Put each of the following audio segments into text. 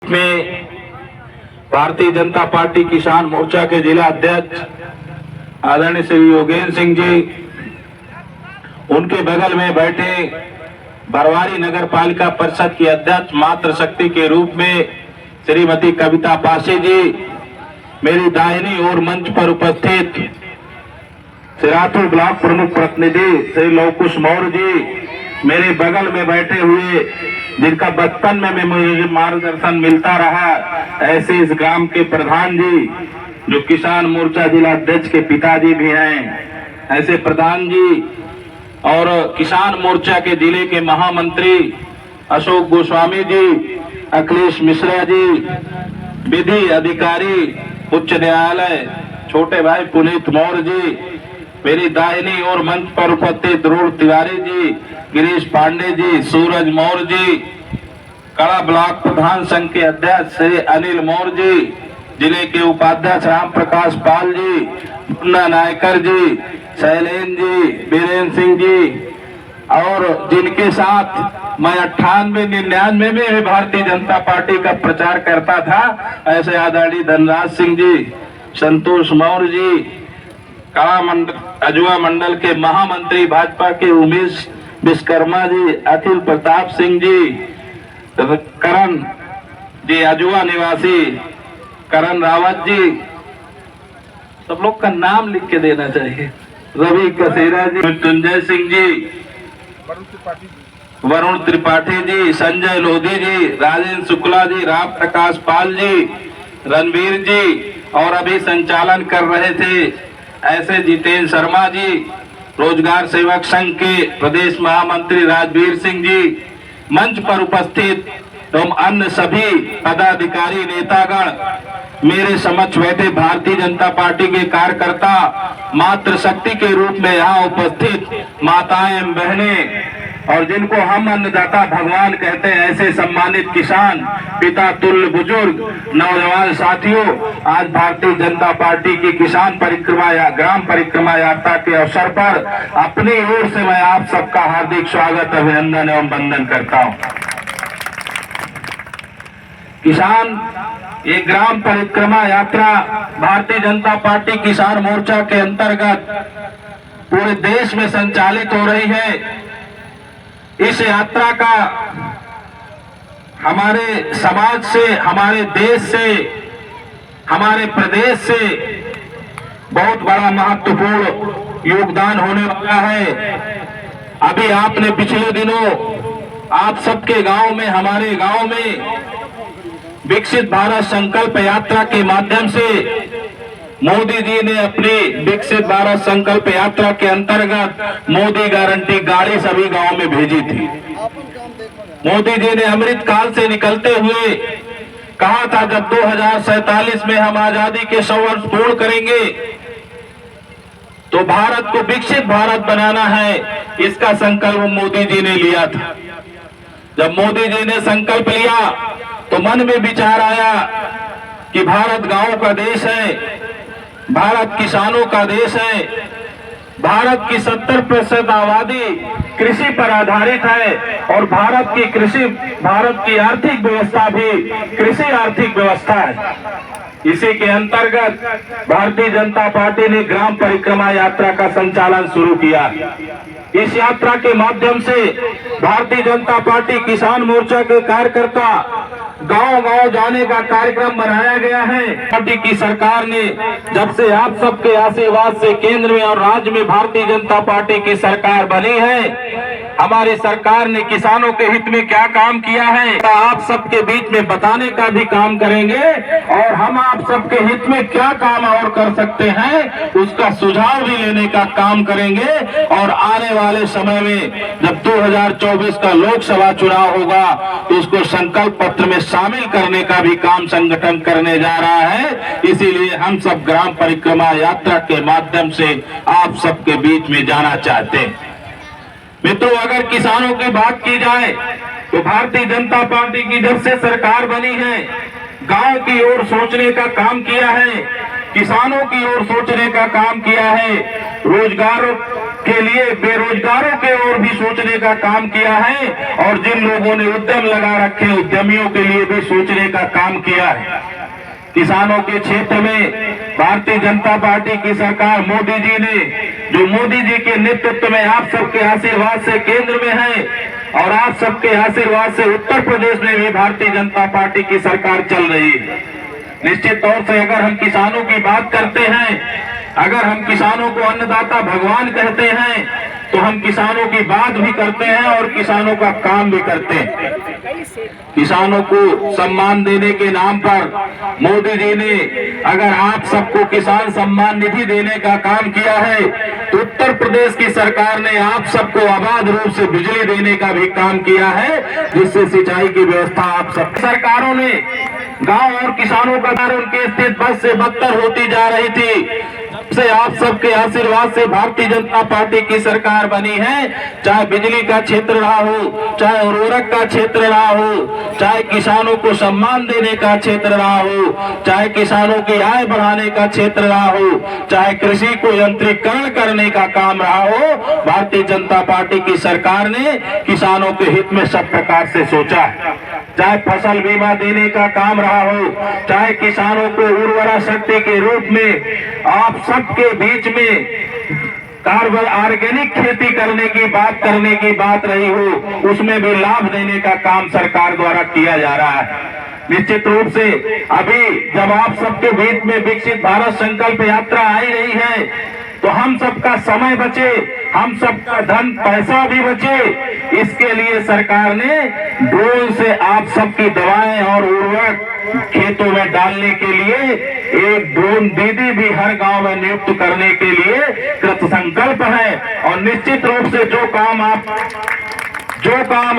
में भारतीय जनता पार्टी किसान मोर्चा के जिला अध्यक्ष आदरणीय श्री योगेंद्र सिंह जी, उनके बगल में बैठे बरवारी नगर पालिका परिषद की अध्यक्ष मातृ शक्ति के रूप में श्रीमती कविता पासी जी, मेरी दाहिनी ओर मंच पर उपस्थित सिराथुर ब्लॉक प्रमुख प्रतिनिधि श्री लवकुश मौर्य जी, मेरे बगल में बैठे हुए जिनका बचपन में मुझे मार्गदर्शन मिलता रहा, ऐसे इस ग्राम के प्रधान जी जो किसान मोर्चा जिला अध्यक्ष के पिताजी भी हैं, ऐसे प्रधान जी और किसान मोर्चा के जिले के महामंत्री अशोक गोस्वामी जी, अखिलेश मिश्रा जी, विधि अधिकारी उच्च न्यायालय छोटे भाई पुनीत मौर्य जी, मेरी दाहिनी ओर मंच पर उपस्थित ध्रुव तिवारी जी, गिरीश पांडे जी, सूरज मौर्य जी, कड़ा ब्लॉक प्रधान संघ के अध्यक्ष श्री अनिल मौर्य जी, जिले के उपाध्यक्ष राम प्रकाश पाल जी, मुन्ना नायकर जी, शैलेंद्र जी, बीरेन्द्र सिंह जी, और जिनके साथ मैं 98-99 में भारतीय जनता पार्टी का प्रचार करता था, ऐसे आदरणीय धनराज सिंह जी, संतोष मौर्य जी, अजुआ मंडल के महामंत्री भाजपा के उमेश विश्वकर्मा जी, अखिल प्रताप सिंह जी, करण जी अजुआ निवासी, करण रावत जी, सब लोग का नाम लिख के देना चाहिए, रवि कसेरा जी, मृत्युंजय सिंह जी, वरुण त्रिपाठी जी, संजय लोधी जी, राजेंद्र शुक्ला जी, राम प्रकाश पाल जी, रणवीर जी, और अभी संचालन कर रहे थे ऐसे जितेंद्र शर्मा जी, रोजगार सेवक संघ के प्रदेश महामंत्री राजवीर सिंह जी, मंच पर उपस्थित एवं अन्य सभी पदाधिकारी नेतागण, मेरे समक्ष बैठे भारतीय जनता पार्टी के कार्यकर्ता, मातृ शक्ति के रूप में यहाँ उपस्थित माताएं बहनें, और जिनको हम अन्नदाता भगवान कहते हैं, ऐसे सम्मानित किसान, पिता तुल्य बुजुर्ग, नौजवान साथियों, आज भारतीय जनता पार्टी की किसान परिक्रमा या ग्राम परिक्रमा यात्रा के अवसर पर अपनी ओर से मैं आप सबका हार्दिक स्वागत, अभिनंदन एवं वंदन करता हूं। किसान ये ग्राम परिक्रमा यात्रा भारतीय जनता पार्टी किसान मोर्चा के अंतर्गत पूरे देश में संचालित हो रही है। इस यात्रा का हमारे समाज से, हमारे देश से, हमारे प्रदेश से बहुत बड़ा महत्वपूर्ण योगदान होने वाला है। अभी आपने पिछले दिनों आप सबके गांव में, हमारे गांव में विकसित भारत संकल्प यात्रा के माध्यम से मोदी जी ने अपनी विकसित भारत संकल्प यात्रा के अंतर्गत मोदी गारंटी गाड़ी सभी गांव में भेजी थी। मोदी जी ने अमृत काल से निकलते हुए कहा था, जब 2047 में हम आजादी के 100 वर्ष पूर्ण करेंगे तो भारत को विकसित भारत बनाना है। इसका संकल्प मोदी जी ने लिया था। जब मोदी जी ने संकल्प लिया तो मन में विचार आया कि भारत गांव का देश है, भारत किसानों का देश है, भारत की 70% आबादी कृषि पर आधारित है, और भारत की आर्थिक व्यवस्था भी कृषि आर्थिक व्यवस्था है। इसी के अंतर्गत भारतीय जनता पार्टी ने ग्राम परिक्रमा यात्रा का संचालन शुरू किया। इस यात्रा के माध्यम से भारतीय जनता पार्टी किसान मोर्चा के कार्यकर्ता गांव-गांव जाने का कार्यक्रम बनाया गया है। पार्टी की सरकार ने, जब से आप सबके आशीर्वाद से केंद्र में और राज्य में भारतीय जनता पार्टी की सरकार बनी है, हमारी सरकार ने किसानों के हित में क्या काम किया है आप सबके बीच में बताने का भी काम करेंगे, और हम आप सबके हित में क्या काम और कर सकते हैं उसका सुझाव भी लेने का काम करेंगे। और आने वाले समय में जब 2024 का लोकसभा चुनाव होगा तो उसको संकल्प पत्र में शामिल करने का भी काम संगठन करने जा रहा है। इसीलिए हम सब ग्राम परिक्रमा यात्रा के माध्यम से आप सबके बीच में जाना चाहते हैं। मित्रों, अगर किसानों की बात की जाए तो भारतीय जनता पार्टी की जब से सरकार बनी है, गांव की ओर सोचने का काम किया है, किसानों की ओर सोचने का काम किया है, रोजगार के लिए बेरोजगारों के ओर भी सोचने का काम किया है और जिन लोगों ने उद्यम लगा रखे उद्यमियों के लिए भी सोचने का काम किया है। किसानों के क्षेत्र में भारतीय जनता पार्टी की सरकार मोदी जी ने, जो मोदी जी के नेतृत्व में आप सबके आशीर्वाद से केंद्र में है और आप सबके आशीर्वाद से उत्तर प्रदेश में भी भारतीय जनता पार्टी की सरकार चल रही है। निश्चित तौर से अगर हम किसानों की बात करते हैं, अगर हम किसानों को अन्नदाता भगवान कहते हैं, तो हम किसानों की बात भी करते हैं और किसानों का काम भी करते हैं। किसानों को सम्मान देने के नाम पर मोदी जी ने अगर आप सबको किसान सम्मान निधि देने का काम किया है, तो उत्तर प्रदेश की सरकार ने आप सबको अबाध रूप से बिजली देने का भी काम किया है, जिससे सिंचाई की व्यवस्था आप सब सरकारों ने गांव और किसानों का उनकी स्थिति बद से बदतर होती जा रही थी। से आप सबके आशीर्वाद से भारतीय जनता पार्टी की सरकार बनी है। चाहे बिजली का क्षेत्र रहा हो, चाहे उर्वरक का क्षेत्र रहा हो, चाहे किसानों को सम्मान देने का क्षेत्र रहा हो, चाहे किसानों की आय बढ़ाने का क्षेत्र रहा हो, चाहे कृषि को यंत्रीकरण करने का काम रहा हो, भारतीय जनता पार्टी की सरकार ने किसानों के हित में सब प्रकार से सोचा है। चाहे फसल बीमा देने का काम रहा हो, चाहे किसानों को उर्वरा शक्ति के रूप में आप सबके बीच में कार्बन ऑर्गेनिक खेती करने की बात रही हो, उसमें भी लाभ देने का काम सरकार द्वारा किया जा रहा है। निश्चित रूप से अभी जब आप सबके बीच में विकसित भारत संकल्प यात्रा आई रही है, तो हम सबका समय बचे, हम सबका धन पैसा भी बचे, इसके लिए सरकार ने ड्रोन से आप सबकी दवाएं और उर्वरक खेतों में डालने के लिए एक ड्रोन दीदी भी हर गांव में नियुक्त करने के लिए कृत संकल्प है। और निश्चित रूप से जो काम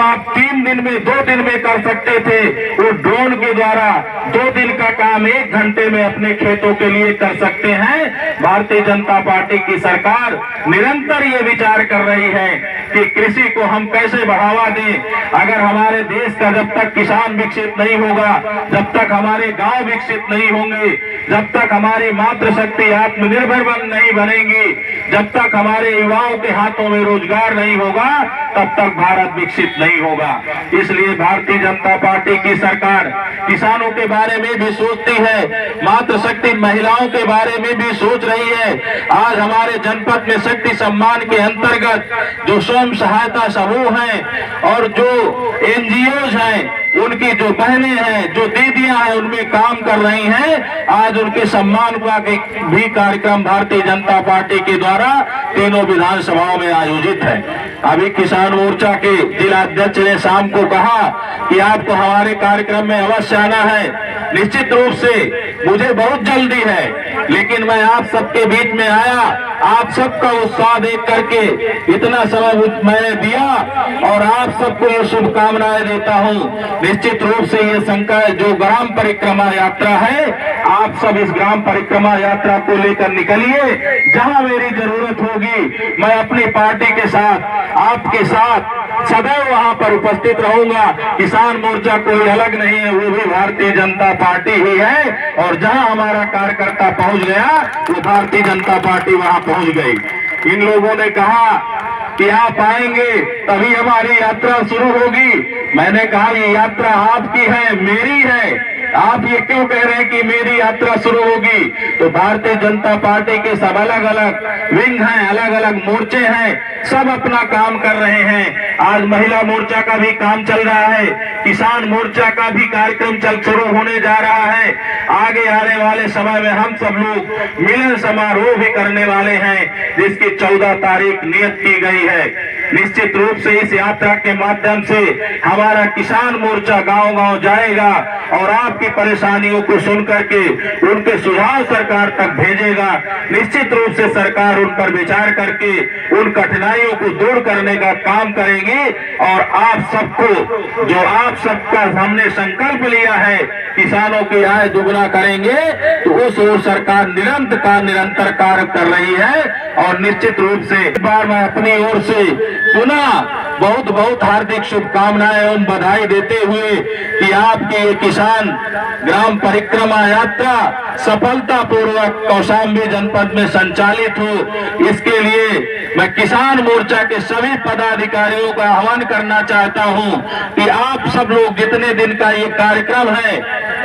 आप 3 दिन में 2 दिन में कर सकते थे, वो ड्रोन के द्वारा 2 दिन का काम 1 घंटे में अपने खेतों के लिए कर सकते हैं। भारतीय जनता पार्टी की सरकार निरंतर ये विचार कर रही है कि कृषि को हम कैसे बढ़ावा दें। अगर हमारे देश का जब तक किसान विकसित नहीं होगा, जब तक हमारे गांव विकसित नहीं होंगे, जब तक हमारी मातृशक्ति आत्मनिर्भर नहीं बनेगी, जब तक हमारे युवाओं के हाथों में रोजगार नहीं होगा, तब तक भारत विकसित नहीं होगा। इसलिए भारतीय जनता पार्टी की सरकार किसानों के बारे में भी सोचती है, मातृशक्ति महिलाओं के बारे में भी सोच रही है। आज हमारे जनपद में शक्ति सम्मान के अंतर्गत जो स्वयं सहायता समूह हैं और जो एनजीओज हैं, उनकी जो बहनें हैं, जो दीदियां हैं, उनमें काम कर रही हैं। आज उनके सम्मान का भी कार्यक्रम भारतीय जनता पार्टी के द्वारा तीनों विधानसभाओं में आयोजित है। अभी किसान मोर्चा के जिला अध्यक्ष ने शाम को कहा कि आपको हमारे कार्यक्रम में अवश्य आना है। निश्चित रूप से मुझे बहुत जल्दी है, लेकिन मैं आप सबके बीच में आया, आप सबका उत्साह देख करके इतना समय मैंने दिया और आप सबको ये शुभकामनाएं देता हूं। निश्चित रूप से ये संकल्प जो ग्राम परिक्रमा यात्रा है, आप सब इस ग्राम परिक्रमा यात्रा को लेकर निकलिए। जहां मेरी जरूरत होगी, मैं अपनी पार्टी के साथ, आपके साथ सदैव वहां पर उपस्थित रहूंगा। किसान मोर्चा कोई अलग नहीं है, वो भी भारतीय जनता पार्टी ही है। और जहां हमारा कार्यकर्ता पहुंच गया, वो भारतीय जनता पार्टी वहां पहुंच गई। इन लोगों ने कहा कि आप आएंगे तभी हमारी यात्रा शुरू होगी। मैंने कहा ये यात्रा आपकी है, मेरी है। आप ये क्यों कह रहे हैं कि मेरी यात्रा शुरू होगी? तो भारतीय जनता पार्टी के सब अलग अलग विंग हैं, अलग अलग मोर्चे हैं, सब अपना काम कर रहे हैं। आज महिला मोर्चा का भी काम चल रहा है, किसान मोर्चा का भी कार्यक्रम शुरू होने जा रहा है। आगे आने वाले समय में हम सब लोग मिलन समारोह भी करने वाले हैं, जिसकी 14 तारीख नियत की गई है। निश्चित रूप से इस यात्रा के माध्यम से हमारा किसान मोर्चा गांव-गांव जाएगा और आपकी परेशानियों को सुन करके उनके सुझाव सरकार तक भेजेगा। निश्चित रूप से सरकार उन पर विचार करके उन कठिनाइयों को दूर करने का काम करेगी। और आप सबको, जो आप सबका हमने संकल्प लिया है, किसानों की आय दुगना करेंगे, तो उस ओर सरकार निरंतर कार्य कर रही है। और निश्चित रूप से इस बार मैं अपनी ओर से पुनः बहुत बहुत हार्दिक शुभकामनाएं एवं बधाई देते हुए कि आपकी ये किसान ग्राम परिक्रमा यात्रा सफलतापूर्वक कौशाम्बी जनपद में संचालित हो, इसके लिए मैं किसान मोर्चा के सभी पदाधिकारियों का आह्वान करना चाहता हूं कि आप सब लोग जितने दिन का ये कार्यक्रम है,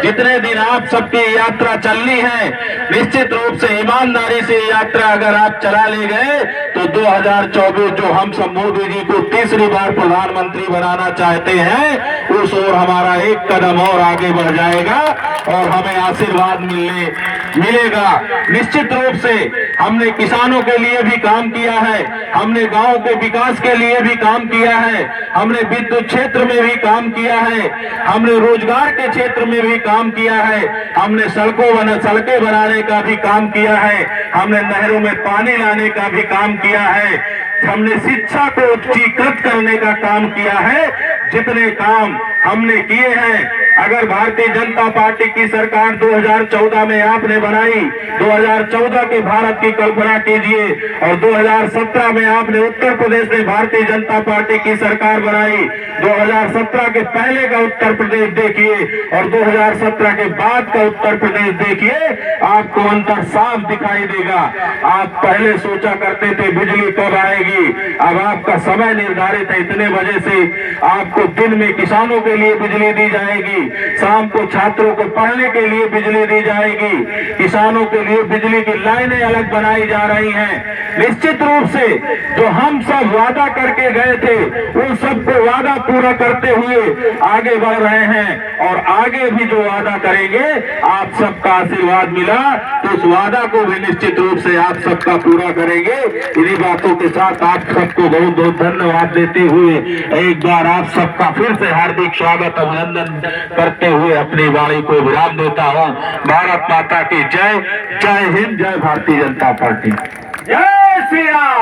जितने दिन आप सबकी यात्रा चलनी है, निश्चित रूप से ईमानदारी से यात्रा अगर आप चला ले गए तो 2024 जो हम सब मोदी जी को तीसरी बार प्रधानमंत्री बनाना चाहते हैं, उस ओर हमारा एक कदम और आगे बढ़ जाएगा और हमें आशीर्वाद मिलेगा। निश्चित रूप से हमने किसानों के लिए भी काम किया है, हमने गांव के विकास के लिए भी काम किया है, हमने विद्युत क्षेत्र में भी काम किया है, हमने रोजगार के क्षेत्र में भी काम किया है, हमने सड़कें बनाने का भी काम किया है, हमने नहरों में पानी लाने का भी काम किया है, हमने शिक्षा को उच्चीकृत करने का काम किया है। जितने काम हमने किए हैं, अगर भारतीय जनता पार्टी की सरकार 2014 में आपने बनाई, 2014 के भारत की कल्पना कीजिए, और 2017 में आपने उत्तर प्रदेश में भारतीय जनता पार्टी की सरकार बनाई, 2017 के पहले का उत्तर प्रदेश देखिए और 2017 के बाद का उत्तर प्रदेश देखिए, आपको अंतर साफ दिखाई देगा। आप पहले सोचा करते थे बिजली कब आएगी, अब आपका समय निर्धारित है, इतने बजे से आपको दिन में किसानों के लिए बिजली दी जाएगी, शाम को छात्रों को पढ़ने के लिए बिजली दी जाएगी, किसानों के लिए बिजली की लाइनें अलग बनाई जा रही हैं। निश्चित रूप से जो हम सब वादा करके गए थे, उन सबको वादा पूरा करते हुए आगे बढ़ रहे हैं और आगे भी जो वादा करेंगे, आप सबका आशीर्वाद मिला तो उस वादा को भी निश्चित रूप से आप सबका पूरा करेंगे। इन्हीं बातों के साथ आप सबको बहुत बहुत धन्यवाद देते हुए एक बार आप सबका फिर से हार्दिक स्वागत अभिनंदन करते हुए अपनी वाणी को विराम देता हूं। भारत माता की जय, जय हिंद, जय भारतीय जनता पार्टी, जय श्री राम।